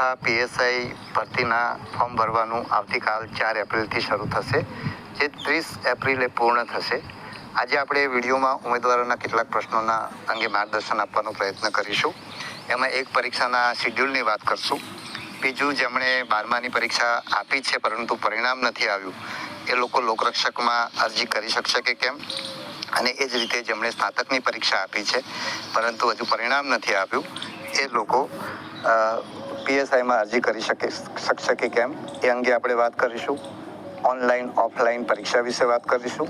ચોથા PSI ભરતીના form ભરવાનું આવતીકાલ 4 એપ્રિલથી શરૂ થશે, જે 30 એપ્રિલે પૂર્ણ થશે. આજે આપણે વિડીયોમાં ઉમેદવારોના કેટલાક પ્રશ્નોના અંગે માર્ગદર્શન આપવાનો પ્રયત્ન કરીશું. એમાં એક પરીક્ષાના શિડ્યુલની વાત કરશું. બીજું, જેમણે 12માની પરીક્ષા આપી છે પરંતુ પરિણામ નથી આવ્યું, એ લોકો લોકરક્ષકમાં અરજી કરી શકશે કે કેમ, અને એ જ રીતે જેમણે સ્નાતકની પરીક્ષા આપી છે પરંતુ હજુ પરિણામ નથી આવ્યું, એ લોકો પીએસઆઈમાં અરજી કરી શકશે કે કેમ, એ અંગે આપણે વાત કરીશું. ઓનલાઈન ઓફલાઈન પરીક્ષા વિશે વાત કરીશું,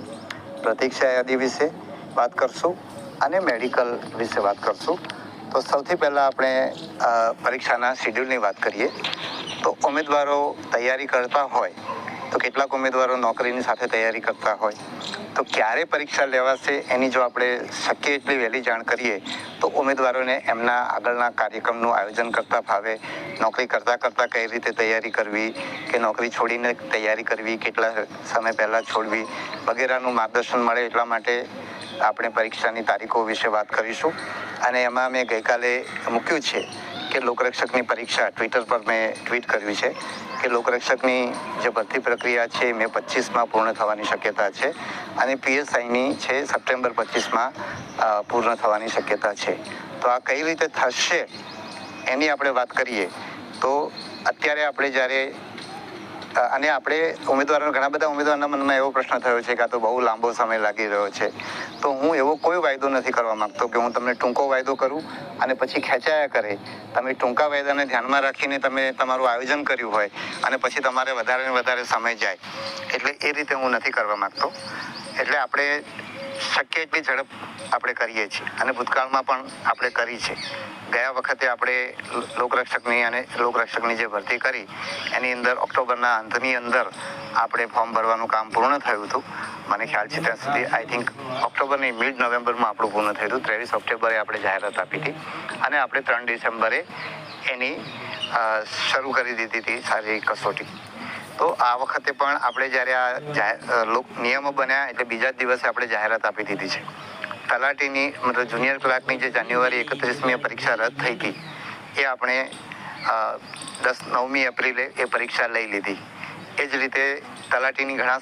પ્રતીક્ષા યાદી વિશે વાત કરશું અને મેડિકલ વિશે વાત કરશું. તો સૌથી પહેલાં આપણે પરીક્ષાના શિડ્યુલની વાત કરીએ. તો ઉમેદવારો તૈયારી કરતા હોય તો કેટલાક ઉમેદવારો નોકરીની સાથે તૈયારી કરતા હોય, તો ક્યારે પરીક્ષા લેવાશે એની જો આપણે શક્ય એટલી વહેલી જાણ કરીએ તો ઉમેદવારોને એમના આગળના કાર્યક્રમનું આયોજન કરતા ફાવે. નોકરી કરતાં કઈ રીતે તૈયારી કરવી કે નોકરી છોડીને તૈયારી કરવી, કેટલા સમય પહેલાં છોડવી વગેરેનું માર્ગદર્શન મળે, એટલા માટે આપણે પરીક્ષાની તારીખો વિશે વાત કરીશું. અને એમાં મેં ગઈકાલે મૂક્યું છે કે લોકરક્ષકની પરીક્ષા ટ્વિટર પર મેં ટ્વીટ કર્યું છે કે લોકરક્ષકની જે ભરતી પ્રક્રિયા છે મે 25માં પૂર્ણ થવાની શક્યતા છે અને પીએસઆઈની છે સપ્ટેમ્બર 25માં પૂર્ણ થવાની શક્યતા છે. તો આ કઈ રીતે થશે એની આપણે વાત કરીએ તો અત્યારે આપણે જ્યારે અને આપણે ઘણા બધા ઉમેદવારોના મનમાં એવો પ્રશ્ન થયો છે કે આ તો બહુ લાંબો સમય લાગી રહ્યો છે. તો હું એવો કોઈ વાયદો નથી કરવા માંગતો કે હું તમને ટૂંકો વાયદો કરું અને પછી ખેંચાયા કરે. તમે ટૂંકા વાયદાને ધ્યાનમાં રાખીને તમે તમારું આયોજન કર્યું હોય અને પછી તમારે વધારે ને વધારે સમય જાય, એટલે એ રીતે હું નથી કરવા માંગતો. એટલે આપણે શક્ય એટલી ઝડપ આપણે કરીએ છીએ અને ભૂતકાળમાં પણ આપણે કરી છે. ગયા વખતે આપણે લોકરક્ષકની જે ભરતી કરી એની અંદર ઓક્ટોબરના અંતની અંદર આપણે ફોર્મ ભરવાનું કામ પૂર્ણ થયું હતું. મને ખ્યાલ છે ત્યાં સુધી આઈ થિંક ઓક્ટોબરની મિડ નવેમ્બરમાં આપણું પૂર્ણ થયું હતું. 23 ઓક્ટોબરે આપણે જાહેરાત આપી હતી અને આપણે 3 ડિસેમ્બરે એની શરૂ કરી દીધી હતી શારીરિક કસોટી. તો આ વખતે પણ આપણે જ્યારે આ નિયમો બન્યા એટલે બીજા જ દિવસે આપણે જાહેરાત આપી દીધી છે. તલાટીની મતલબ જુનિયર ક્લાર્કની જે જાન્યુઆરી 31મી પરીક્ષા રદ થઈ હતી એ આપણે 9મી એપ્રિલે એ પરીક્ષા લઈ લીધી. એ જ રીતે તલાટીની ઘણા